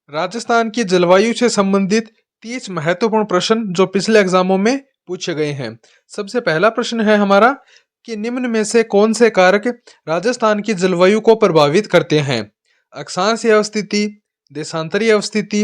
राजस्थान की जलवायु से संबंधित 30 महत्वपूर्ण प्रश्न जो पिछले एग्जामों में पूछे गए हैं। सबसे पहला प्रश्न है हमारा कि निम्न में से कौन से कारक राजस्थान की जलवायु को प्रभावित करते हैं? अक्षांशीय अवस्थिति, देशांतरीय अवस्थिति,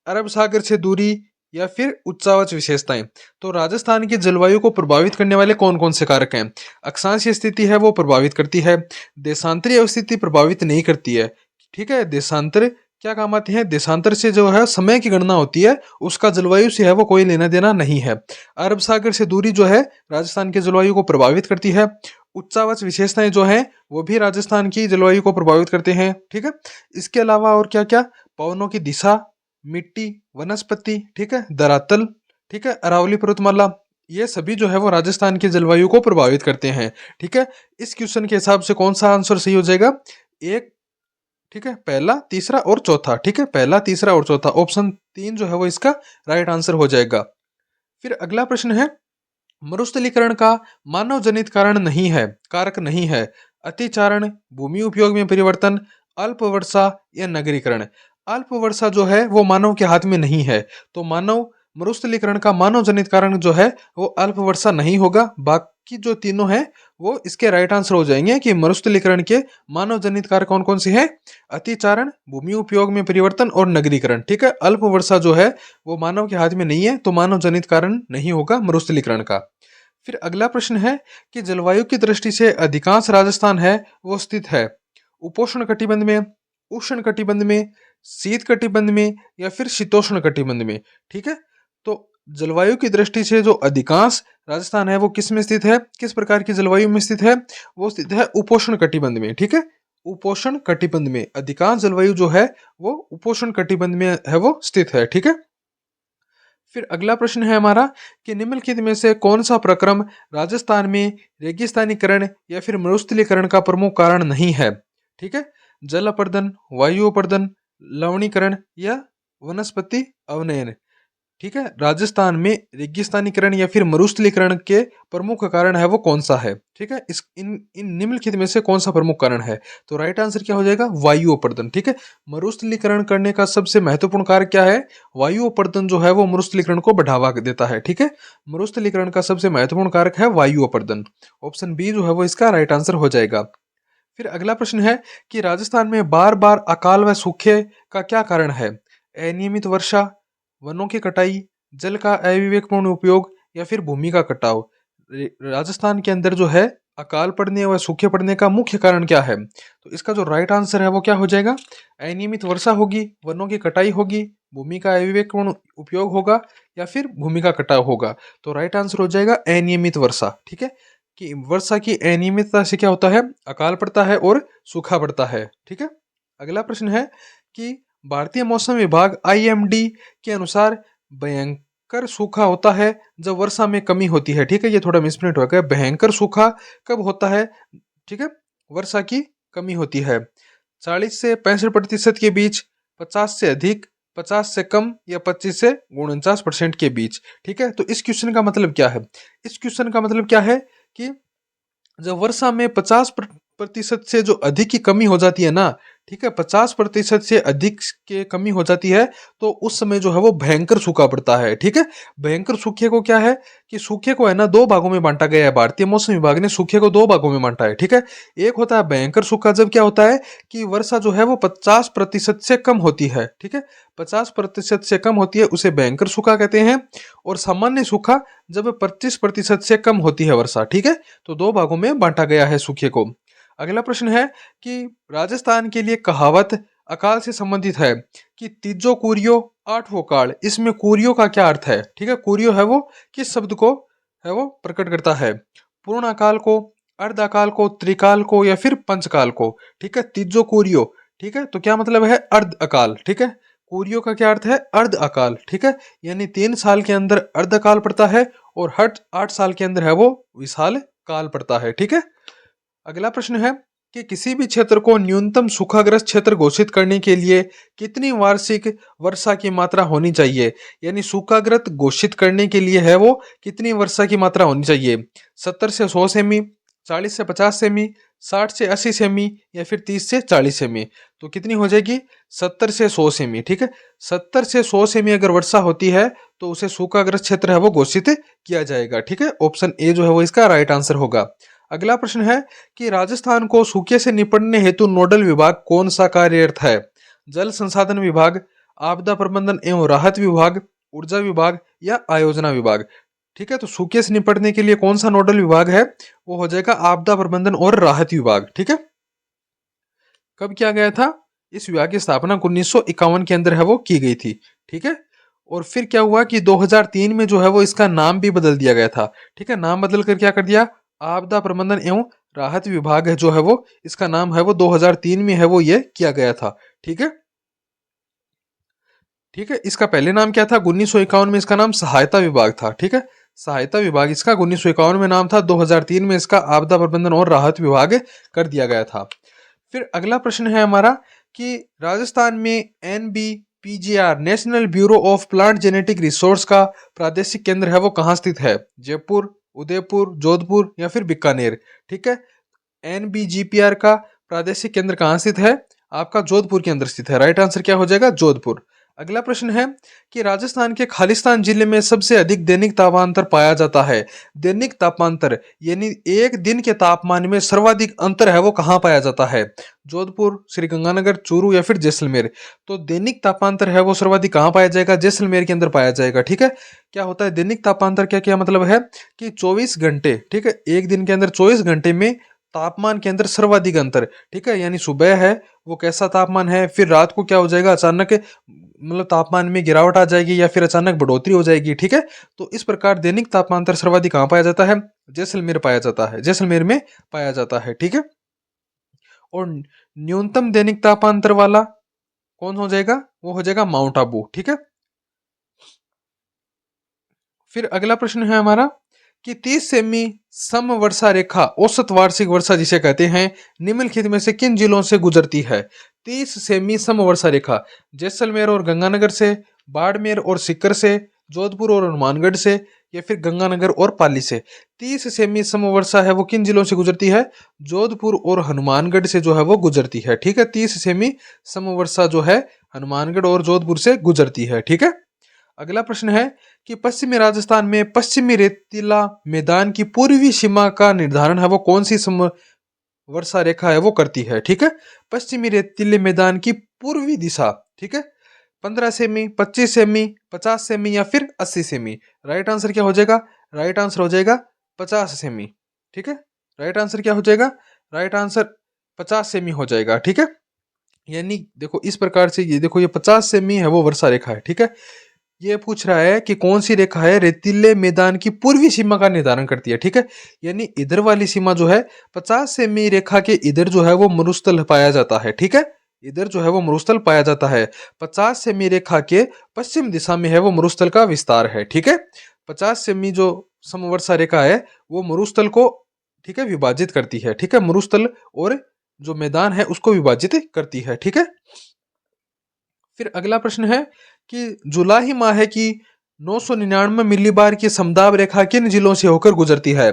अरब सागर से दूरी या फिर उच्चावच विशेषताएं। तो राजस्थान की जलवायु को प्रभावित करने वाले कौन कौन से कारक हैं? अक्षांशीय स्थिति है वो प्रभावित करती है, देशांतरीय अवस्थिति प्रभावित नहीं करती है। ठीक है, देशांतर क्या काम आते हैं? देशांतर से जो है समय की गणना होती है, उसका जलवायु से है वो कोई लेना देना नहीं है। अरब सागर से दूरी जो है राजस्थान की जलवायु को प्रभावित करती है। उच्चावच विशेषताएं जो हैं वो भी राजस्थान की जलवायु को प्रभावित करते हैं। ठीक है, इसके अलावा और क्या क्या? पवनों की दिशा, मिट्टी, वनस्पति, ठीक है, धरातल, ठीक है, अरावली पर्वतमाला, ये सभी जो है वो राजस्थान की जलवायु को प्रभावित करते हैं। ठीक है, इस क्वेश्चन के हिसाब से कौन सा आंसर सही हो जाएगा? एक, ठीक है, पहला, तीसरा और चौथा। ठीक है, पहला, तीसरा और चौथा, ऑप्शन 3 जो है वो इसका राइट आंसर हो जाएगा। फिर अगला प्रश्न है, मरुस्थलीकरण का मानव जनित कारण नहीं है, कारक नहीं है। अतिचारण, भूमि उपयोग में परिवर्तन, अल्प वर्षा या नगरीकरण। अल्प वर्षा जो है वो मानव के हाथ में नहीं है, तो मानव मरुस्थलीकरण का मानव जनित कारण जो है वो अल्प वर्षा नहीं होगा। बाकी जो तीनों हैं वो इसके राइट आंसर हो जाएंगे कि मरुस्थलीकरण के मानव जनित कारक कौन कौन से हैं? अतिचारण, भूमि उपयोग में परिवर्तन और नगरीकरण। ठीक है, अल्प वर्षा जो है वो मानव के हाथ में नहीं है, तो मानव जनित कारण नहीं होगा मरुस्थलीकरण का। फिर अगला प्रश्न है कि जलवायु की दृष्टि से अधिकांश राजस्थान है वो स्थित है उपोष्ण कटिबंध में, उष्ण कटिबंध में, शीत कटिबंध में या फिर शीतोष्ण कटिबंध में। ठीक है, तो जलवायु की दृष्टि से जो अधिकांश राजस्थान है वो किस में स्थित है, किस प्रकार की जलवायु में स्थित है? वो स्थित है उपोष्ण कटिबंध में। ठीक है, उपोष्ण कटिबंध में अधिकांश जलवायु जो है वो उपोष्ण कटिबंध में है वो स्थित है। ठीक है, फिर अगला प्रश्न है हमारा कि निम्नलिखित में से कौन सा प्रक्रम राजस्थान में रेगिस्तानीकरण या फिर मरुस्थलीकरण का प्रमुख कारण नहीं है? ठीक है, जल अपर्दन, वायु अपर्दन, लवणीकरण या वनस्पति अवनयन। ठीक है, राजस्थान में रेगिस्तानीकरण या फिर मरुस्थलीकरण के प्रमुख कारण है वो कौन सा है? ठीक है, इस इन इन निम्नलिखित में से कौन सा प्रमुख कारण है? तो राइट आंसर क्या हो जाएगा? वायु अपर्दन। ठीक है, मरुस्थलीकरण करने का सबसे महत्वपूर्ण कारक क्या है? वायु अपर्दन जो है वो मरुस्थलीकरण को बढ़ावा देता है। ठीक है, मरुस्थलीकरण का सबसे महत्वपूर्ण कारक है वायु अपर्दन। ऑप्शन बी जो है वो इसका राइट आंसर हो जाएगा। फिर अगला प्रश्न है कि राजस्थान में बार बार अकाल व सूखे का क्या कारण है? अनियमित वर्षा, वनों की कटाई, जल का अविवेकपूर्ण उपयोग या फिर भूमि का कटाव। राजस्थान के अंदर जो है अकाल पड़ने व सूखे पड़ने का मुख्य कारण क्या है? तो इसका जो राइट आंसर है वो क्या हो जाएगा? अनियमित वर्षा होगी, वनों की कटाई होगी, भूमि का अविवेकपूर्ण उपयोग होगा या फिर भूमि का कटाव होगा। तो राइट आंसर हो जाएगा अनियमित वर्षा। ठीक है, कि वर्षा की अनियमितता से क्या होता है? अकाल पड़ता है और सूखा पड़ता है। ठीक है, अगला प्रश्न है कि भारतीय मौसम विभाग आईएमडी के अनुसार भयंकर सूखा होता है जब वर्षा में कमी होती है। ठीक है, ये थोड़ा मिसप्रिंट हो गया। भयंकर सूखा कब होता है? ठीक है, वर्षा की कमी होती है 40 से 65% के बीच, 50 से अधिक, 50 से कम या 25 से 49% के बीच। ठीक है, तो इस क्वेश्चन का मतलब क्या है? इस क्वेश्चन का मतलब क्या है कि जब वर्षा में 50% से जो अधिक की कमी हो जाती है ना, ठीक है, 50% से अधिक के कमी हो जाती है, तो उस समय जो है वो भयंकर सूखा पड़ता है। ठीक है, भयंकर सूखे को क्या है कि सूखे को है ना दो भागों में बांटा गया है। भारतीय मौसम विभाग ने सूखे को दो भागों में बांटा है। ठीक है, एक होता है भयंकर सूखा, जब क्या होता है कि वर्षा जो है वो 50% से कम होती है। ठीक है, 50% से कम होती है उसे भयंकर सूखा कहते हैं। और सामान्य सूखा जब 25% से कम होती है वर्षा। ठीक है, तो दो भागों में बांटा गया है सूखे को। अगला प्रश्न है कि राजस्थान के लिए कहावत अकाल से संबंधित है कि तीजो कुरियो आठवो काल। इसमें कुरियो का क्या अर्थ है? ठीक है, कुरियो है वो किस शब्द को है वो प्रकट करता है? पूर्ण अकाल को, अर्ध अकाल को, त्रिकाल को या फिर पंचकाल को। ठीक है, तीजो कुरियो। ठीक है, तो क्या मतलब है? अर्ध अकाल। ठीक है, कुरियो का क्या अर्थ है? अर्ध अकाल। ठीक है, यानी 3 साल के अंदर अर्ध अकाल पड़ता है और हर 8 साल के अंदर है वो विशाल काल पड़ता है। ठीक है, अगला प्रश्न है कि किसी भी क्षेत्र को न्यूनतम सूखाग्रस्त क्षेत्र घोषित करने के लिए कितनी वार्षिक वर्षा की मात्रा होनी चाहिए? यानी सूखाग्रस्त घोषित करने के लिए है वो कितनी वर्षा की मात्रा होनी चाहिए? 70 से 100 सेमी, 40 से 50 सेमी, 60 से 80 सेमी या फिर 30 से 40 सेमी। तो कितनी हो जाएगी? 70 से 100 सेमी। ठीक है, 70 से 100 सेमी अगर वर्षा होती है तो उसे सूखाग्रस्त क्षेत्र है वो घोषित किया जाएगा। ठीक है, ऑप्शन ए जो है वो इसका राइट आंसर होगा। अगला प्रश्न है कि राजस्थान को सूखे से निपटने हेतु नोडल विभाग कौन सा कार्यरत है? जल संसाधन विभाग, आपदा प्रबंधन एवं राहत विभाग, ऊर्जा विभाग या आयोजना विभाग। ठीक है, तो सूखे से निपटने के लिए कौन सा नोडल विभाग है? वो हो जाएगा आपदा प्रबंधन और राहत विभाग। ठीक है, कब किया गया था? इस विभाग की स्थापना 1951 के अंदर है वो की गई थी। ठीक है, और फिर क्या हुआ कि 2003 में जो है वो इसका नाम भी बदल दिया गया था। ठीक है, नाम बदल कर क्या कर दिया? आपदा प्रबंधन एवं राहत विभाग है जो है वो इसका नाम है वो 2003 में है वो ये किया गया था। ठीक है, ठीक है, इसका पहले नाम क्या था? 1951 में इसका नाम सहायता विभाग था। ठीक है, सहायता विभाग इसका 1951 में नाम था, 2003 में इसका आपदा प्रबंधन और राहत विभाग कर दिया गया था। फिर अगला प्रश्न है हमारा कि राजस्थान में NBPGR national bureau of plant genetic resource का प्रादेशिक केंद्र है वो कहाँ स्थित है? जयपुर, उदयपुर, जोधपुर या फिर बीकानेर। ठीक है, NBGPR का प्रादेशिक केंद्र कहाँ स्थित है? आपका जोधपुर के अंदर स्थित है। राइट आंसर क्या हो जाएगा? जोधपुर। अगला प्रश्न है कि राजस्थान के खालिस्तान जिले में सबसे अधिक दैनिक तापांतर पाया जाता है। दैनिक तापांतर यानी एक दिन के तापमान में सर्वाधिक अंतर है वो कहाँ पाया जाता है? जोधपुर, श्रीगंगानगर, चूरू या फिर जैसलमेर। तो दैनिक तापांतर है वो सर्वाधिक कहाँ पाया जाएगा? जैसलमेर के अंदर पाया जाएगा। ठीक है, क्या होता है दैनिक तापांतर? क्या क्या मतलब है कि 24 घंटे, ठीक है, एक दिन के अंदर 24 घंटे में तापमान के अंदर सर्वाधिक अंतर। ठीक है, यानी सुबह है वो कैसा तापमान है, फिर रात को क्या हो जाएगा, अचानक मतलब तापमान में गिरावट आ जाएगी या फिर अचानक बढ़ोतरी हो जाएगी। ठीक है, तो इस प्रकार दैनिक तापांतर सर्वाधिक कहाँ पाया जाता है? जैसलमेर पाया जाता है, जैसलमेर में पाया जाता है। ठीक है, और न्यूनतम दैनिक तापांतर वाला कौन हो जाएगा? वो हो जाएगा माउंट आबू। ठीक है, फिर अगला प्रश्न है हमारा कि 30 सेमी सम वर्षा रेखा औसत वार्षिक वर्षा जिसे कहते हैं निम्नलिखित में से किन जिलों से गुजरती है? 30 सेमी सम वर्षा रेखा जैसलमेर और गंगानगर से, बाड़मेर और सीकर से, जोधपुर और हनुमानगढ़ से या फिर गंगानगर और पाली से। 30 सेमी सम वर्षा है वो किन जिलों से गुजरती है? जोधपुर और हनुमानगढ़ से जो है वो गुजरती है। ठीक है, 30 सेमी सम वर्षा जो है हनुमानगढ़ और जोधपुर से गुजरती है। ठीक है, अगला प्रश्न है कि पश्चिमी राजस्थान में पश्चिमी रेतीला मैदान की पूर्वी सीमा का निर्धारण है वो कौन सी वर्षा रेखा है वो करती है? ठीक है, पश्चिमी रेतीले मैदान की पूर्वी दिशा। ठीक है, 15 सेमी, 25 सेमी, 50 सेमी या फिर 80 सेमी। राइट आंसर क्या हो जाएगा? राइट आंसर हो जाएगा 50 सेमी। ठीक है, राइट आंसर क्या हो जाएगा? राइट आंसर 50 सेमी हो जाएगा। ठीक है, यानी देखो इस प्रकार से ये देखो ये 50 सेमी है वो वर्षा रेखा है। ठीक है, ये पूछ रहा है कि कौन सी रेखा है रेतीले मैदान की पूर्वी सीमा का निर्धारण करती है। ठीक है, यानी इधर वाली सीमा जो है 50 सेमी रेखा के इधर जो है वो मरुस्थल पाया जाता है। ठीक है, इधर जो है वो मरुस्थल पाया जाता है। 50 सेमी रेखा के पश्चिम दिशा में है वो मरुस्थल का विस्तार है। ठीक है, 50 सेमी जो समवर्षा रेखा है वो मरुस्थल को, ठीक है, विभाजित करती है। ठीक है, मरुस्थल और जो मैदान है उसको विभाजित करती है। ठीक है, फिर अगला प्रश्न है कि जुलाई माह की 999 मिलीबार की समदाब रेखा किन जिलों से होकर गुजरती है?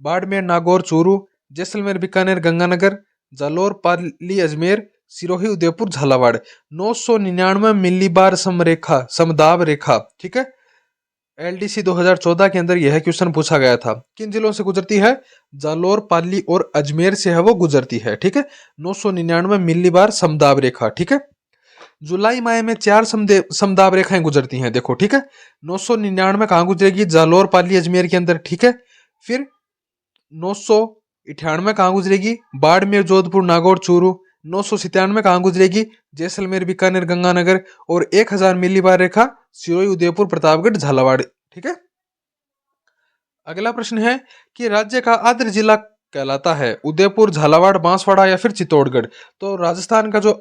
बाड़मेर, नागौर, चूरू, जैसलमेर, बीकानेर, गंगानगर, जालोर, पाली, अजमेर, सिरोही, उदयपुर, झालावाड़। 999 मिलीबार समरेखा समदाब रेखा। ठीक है, LDC 2014 के अंदर यह क्वेश्चन पूछा गया था। किन जिलों से गुजरती है? जालोर, पाली और अजमेर से है वो गुजरती है। ठीक है, 999 मिलीबार समदाब रेखा। ठीक है, जुलाई माह में 4 समदाब रेखाएं गुजरती हैं। देखो, ठीक है, 999 कहाँ गुजरेगी? जालोर, पाली, अजमेर के अंदर। ठीक है, फिर 998 कहाँ गुजरेगी? बाड़मेर, जोधपुर, नागौर, चूरू। 997 कहाँ गुजरेगी? जैसलमेर, बीकानेर, गंगानगर। और 1000 मिलीबार रेखा सिरोही, उदयपुर, प्रतापगढ़, झालावाड़। ठीक है, अगला प्रश्न है कि राज्य का आद्र जिला कहलाता है उदयपुर, झालावाड़, बांसवाड़ा या फिर चित्तौड़गढ़। तो राजस्थान का जो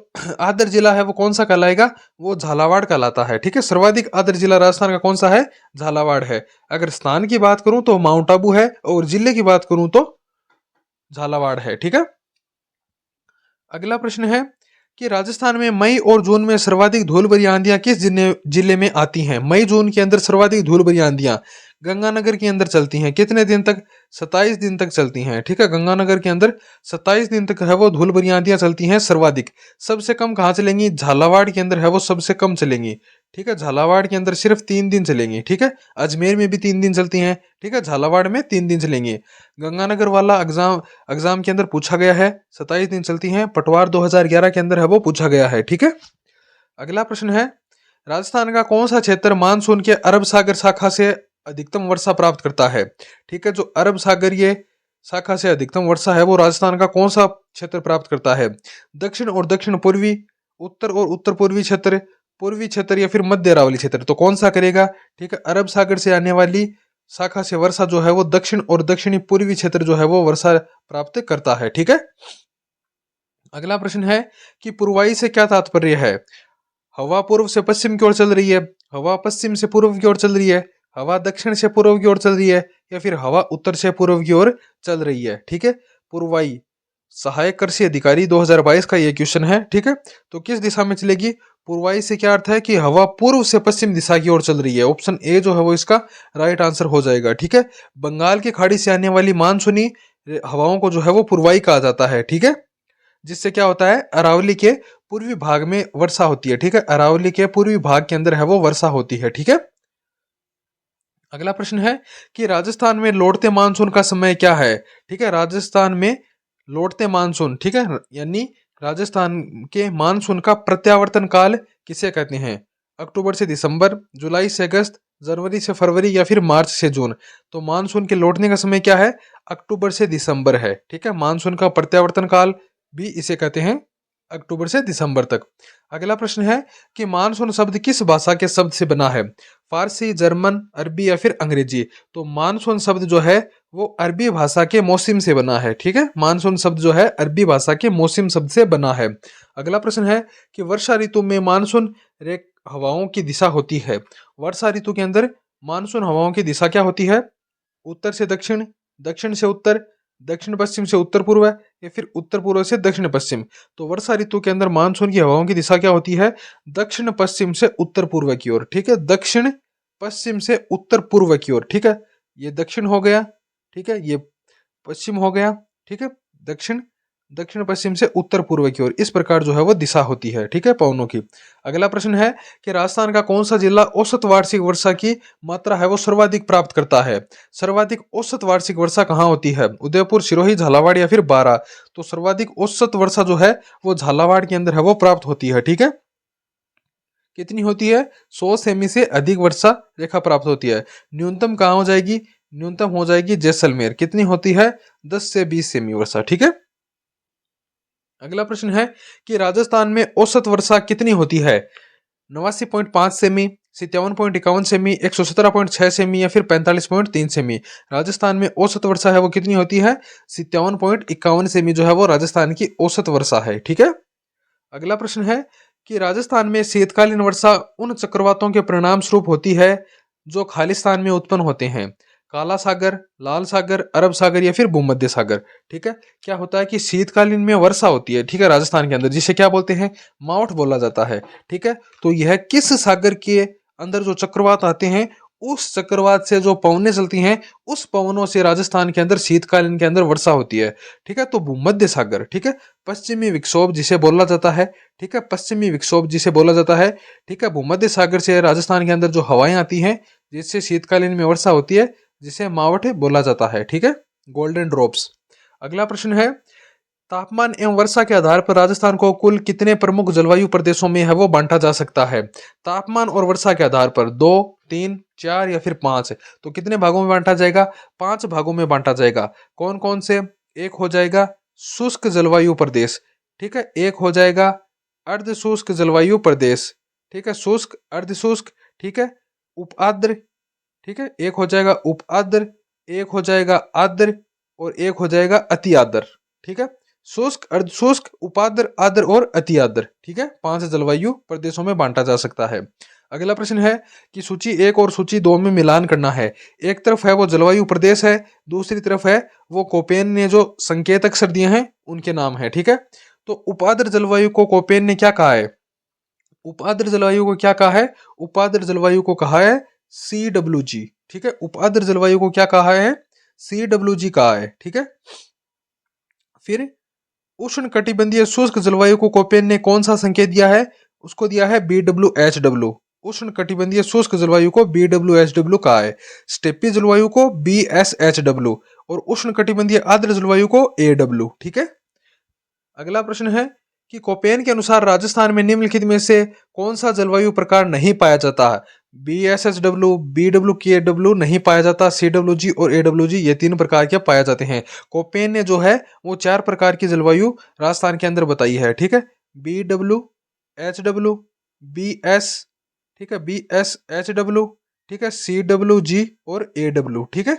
आद्र जिला है वो कौन सा कहलाएगा? वो झालावाड़ कहलाता है। ठीक है, सर्वाधिक आद्र जिला राजस्थान का कौन सा है? झालावाड़ है। अगर स्थान की बात करूं तो माउंट आबू है और जिले की बात करूं तो झालावाड़ है। ठीक है, अगला प्रश्न है कि राजस्थान में मई और जून में सर्वाधिक धूल भरी आंधियां किस जिले में आती हैं? मई जून के अंदर सर्वाधिक धूल भरी आंधियां गंगानगर के अंदर चलती हैं कितने दिन तक? 27 दिन तक चलती हैं। ठीक है, गंगानगर के अंदर 27 दिन तक है वो धूल भरी आंधियां चलती हैं सर्वाधिक। सबसे कम कहाँ चलेंगी? झालावाड़ के अंदर है वो सबसे कम चलेंगी। ठीक है, झालावाड़ के अंदर सिर्फ 3 दिन चलेंगी। ठीक है, अजमेर में भी 3 दिन चलती हैं। ठीक है, झालावाड़ में 3 दिन चलेंगी। गंगानगर वाला एग्जाम एग्जाम के अंदर पूछा गया है, 27 दिन चलती हैं। पटवार 2011 के अंदर है वो पूछा गया है। ठीक है, अगला प्रश्न है, राजस्थान का कौन सा क्षेत्र मानसून के अरब सागर शाखा से अधिकतम वर्षा प्राप्त करता है? ठीक है, जो अरब सागरीय शाखा से अधिकतम वर्षा है वो राजस्थान का कौन सा क्षेत्र प्राप्त करता है? दक्षिण और दक्षिण पूर्वी, उत्तर और उत्तर पूर्वी क्षेत्र, पूर्वी क्षेत्र या फिर मध्य अरावली क्षेत्र? तो कौन सा करेगा? ठीक है, अरब सागर से आने वाली शाखा से वर्षा जो है वो दक्षिण और दक्षिणी पूर्वी क्षेत्र जो है वो वर्षा प्राप्त करता है। ठीक है, अगला प्रश्न है कि पूर्वाई से क्या तात्पर्य है? हवा पूर्व से पश्चिम की ओर चल रही है, हवा पश्चिम से पूर्व की ओर चल रही है, हवा दक्षिण से पूर्व की ओर चल रही है, या फिर हवा उत्तर से पूर्व की ओर चल रही है। ठीक है, पूर्वाई सहायक कृषि अधिकारी 2022 का ये क्वेश्चन है। ठीक है, तो किस दिशा में चलेगी? पूर्वाई से क्या अर्थ है कि हवा पूर्व से पश्चिम दिशा की ओर चल रही है। ऑप्शन ए जो है वो इसका राइट आंसर हो जाएगा। ठीक है, बंगाल की खाड़ी से आने वाली मानसूनी हवाओं को जो है वो पूर्वाई कहा जाता है। ठीक है, जिससे क्या होता है, अरावली के पूर्वी भाग में वर्षा होती है। ठीक है, अरावली के पूर्वी भाग के अंदर है वो वर्षा होती है। ठीक है, अगला प्रश्न है कि राजस्थान में लौटते मानसून का समय क्या है? ठीक है, राजस्थान में लौटते मानसून, ठीक है, यानी राजस्थान के मानसून का प्रत्यावर्तन काल किसे कहते हैं? अक्टूबर से दिसंबर, जुलाई से अगस्त, जनवरी से फरवरी या फिर मार्च से जून? तो मानसून के लौटने का समय क्या है? अक्टूबर से दिसंबर है। ठीक है, मानसून का प्रत्यावर्तन काल भी इसे कहते हैं अक्टूबर से दिसंबर तक। अगला प्रश्न है कि मानसून शब्द किस भाषा के शब्द से बना है? फारसी, जर्मन, अरबी या फिर अंग्रेजी? तो मानसून शब्द जो है वो अरबी भाषा के मौसम से बना है। ठीक है, मानसून शब्द जो है अरबी भाषा के मौसम शब्द से बना है। अगला प्रश्न है कि वर्षा ऋतु में मानसून रेख हवाओं की दिशा होती है। वर्षा ऋतु के अंदर मानसून हवाओं की दिशा क्या होती है? उत्तर से दक्षिण, दक्षिण से उत्तर, दक्षिण पश्चिम से उत्तर पूर्व या फिर उत्तर पूर्व से दक्षिण पश्चिम? तो वर्षा ऋतु के अंदर मानसून की हवाओं की दिशा क्या होती है? दक्षिण पश्चिम से उत्तर पूर्व की ओर। ठीक है, दक्षिण पश्चिम से उत्तर पूर्व की ओर। ठीक है, ये दक्षिण हो गया। ठीक है, ये पश्चिम हो गया। ठीक है, दक्षिण दक्षिण पश्चिम से उत्तर पूर्व की ओर, इस प्रकार जो है वो दिशा होती है। ठीक है, पवनों की। अगला प्रश्न है कि राजस्थान का कौन सा जिला औसत वार्षिक वर्षा की मात्रा है वो सर्वाधिक प्राप्त करता है? सर्वाधिक औसत वार्षिक वर्षा कहाँ होती है? उदयपुर, सिरोही, झालावाड़ या फिर बारा? तो सर्वाधिक औसत वर्षा जो है वो झालावाड़ के अंदर है वो प्राप्त होती है। ठीक है, कितनी होती है? 100 सेमी से अधिक वर्षा रेखा प्राप्त होती है। न्यूनतम कहाँ हो जाएगी? न्यूनतम हो जाएगी जैसलमेर। कितनी होती है? 10 से 20 सेमी वर्षा। ठीक है, अगला प्रश्न है कि राजस्थान में औसत वर्षा कितनी होती है? 89.5 सेमी, 57.51 सेमी, 117.6 सेमी या फिर 45.3 सेमी? राजस्थान में औसत वर्षा है वो कितनी होती है? 57.51 सेमी जो है वो राजस्थान की औसत वर्षा है। ठीक है, अगला प्रश्न है कि राजस्थान में शीतकालीन वर्षा उन चक्रवातों के परिणाम स्वरूप होती है जो खालिस्तान में उत्पन्न होते हैं। काला सागर, लाल सागर, अरब सागर या फिर भूमध्य सागर? ठीक है, क्या होता है कि शीतकालीन में वर्षा होती है, ठीक है, राजस्थान के अंदर, जिसे क्या बोलते हैं? मावठ बोला जाता है। ठीक है, तो यह किस सागर के अंदर जो चक्रवात आते हैं उस चक्रवात से जो पवनें चलती हैं उस पवनों से राजस्थान के अंदर शीतकालीन के अंदर वर्षा होती है। ठीक है, तो भूमध्य सागर, ठीक है, पश्चिमी विक्षोभ जिसे बोला जाता है, ठीक है, पश्चिमी विक्षोभ जिसे बोला जाता है, ठीक है, भूमध्य सागर से राजस्थान के अंदर जो हवाएं आती हैं जिससे शीतकालीन में वर्षा होती है, जिसे मावठ बोला जाता है। ठीक है, गोल्डन ड्रॉप्स। अगला प्रश्न है, तापमान एवं वर्षा के आधार पर राजस्थान को कुल कितने प्रमुख जलवायु प्रदेशों में है वो बांटा जा सकता है? तापमान और वर्षा के आधार पर 2, 3, 4 या फिर 5? तो कितने भागों में बांटा जाएगा? 5 भागों में बांटा जाएगा। कौन कौन से? एक हो जाएगा शुष्क जलवायु प्रदेश, ठीक है, एक हो जाएगा अर्ध शुष्क जलवायु प्रदेश, ठीक है, शुष्क, अर्ध शुष्क, ठीक है, उप आर्द्र, ठीक है, एक हो जाएगा उप आर्द्र, एक हो जाएगा आर्द्र और एक हो जाएगा अति आर्द्र। ठीक है, शुष्क, अर्ध शुष्क, उपाद्र, आर्द्र और अति आर्द्र। ठीक है, 5 जलवायु प्रदेशों में बांटा जा सकता है। अगला प्रश्न है कि सूची 1 और सूची 2 में मिलान करना है। एक तरफ है वो जलवायु प्रदेश है, दूसरी तरफ है वो कोपेन ने जो संकेत अक्षर दिए हैं उनके नाम है। ठीक है, तो उपाद्र जलवायु को कोपेन ने क्या कहा है? उपाद्र जलवायु को क्या कहा है? उपाद्र जलवायु को कहा है CWG। ठीक है। उपाद्र जलवायु को क्या कहा है? CWG कहा है। ठीक है। फिर उष्ण कटिबंधीय शुष्क जलवायु को कोपेन ने कौन सा संकेत दिया है? उसको दिया है BWHW। उष्ण कटिबंधीय शुष्क जलवायु को BWHW कहा है। स्टेपी जलवायु को BSHW और उष्ण कटिबंधीय आर्द्र जलवायु को AW। ठीक है। अगला प्रश्न है कि कोपेन के अनुसार राजस्थान में निम्नलिखित में से कौन सा जलवायु प्रकार नहीं पाया जाता है? BSHW, BWKW नहीं पाया जाता, CWG और AWG ये 3 प्रकार के पाए जाते हैं। कोपेन ने जो है वो 4 प्रकार की जलवायु राजस्थान के अंदर बताई है। ठीक है। BWHW, BS, ठीक है, BSHW, ठीक है, CWG और AW। ठीक है।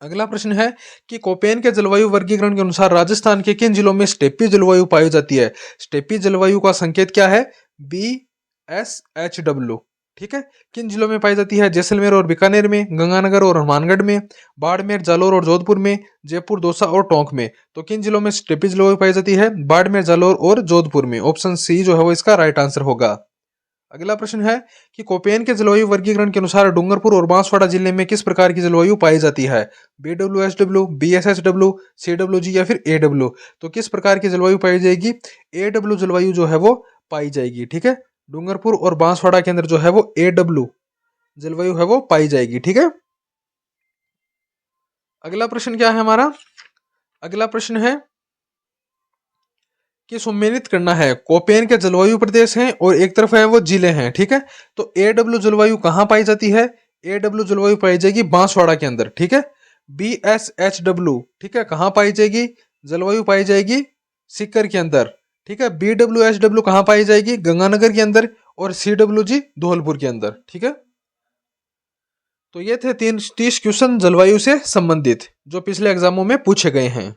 अगला प्रश्न है कि कोपेन के जलवायु वर्गीकरण के अनुसार राजस्थान के किन जिलों में स्टेपी जलवायु पाई जाती है? स्टेपी जलवायु का संकेत क्या है? BSHW। ठीक है। किन जिलों में पाई जाती है? जैसलमेर और बीकानेर में, गंगानगर और हनुमानगढ़ में, बाड़मेर, जालोर और जोधपुर में, जयपुर, दौसा और टोंक में। तो किन जिलों में स्टेपी जलवायु पाई जाती है? बाड़मेर, जालोर और जोधपुर में। ऑप्शन सी जो है वो इसका राइट आंसर होगा। अगला प्रश्न है कि कोपेन के जलवायु वर्गीकरण के अनुसार डूंगरपुर और बांसवाड़ा जिले में किस प्रकार की जलवायु पाई जाती है? BWHW, BSHW, CWG या फिर AW। तो किस प्रकार की जलवायु पाई जाएगी? AW जलवायु जो है वो पाई जाएगी। ठीक है। डूंगरपुर और बांसवाड़ा के अंदर जो है वो AW जलवायु है वो पाई जाएगी। ठीक है। अगला प्रश्न क्या है हमारा? अगला प्रश्न है कि सम्मिलित करना है। कोपेन के जलवायु प्रदेश हैं और एक तरफ है वो जिले हैं। ठीक है। तो AW जलवायु कहाँ पाई जाती है? AW जलवायु पाई जाएगी बांसवाड़ा के अंदर। ठीक है। BSHW, ठीक है, कहाँ पाई जाएगी? जलवायु पाई जाएगी सीकर के अंदर। ठीक है। BWHW कहाँ पाई जाएगी? गंगानगर के अंदर। और CWG धौलपुर के अंदर। ठीक है। तो ये थे 30 क्वेश्चन जलवायु से संबंधित जो पिछले एग्जामों में पूछे गए हैं।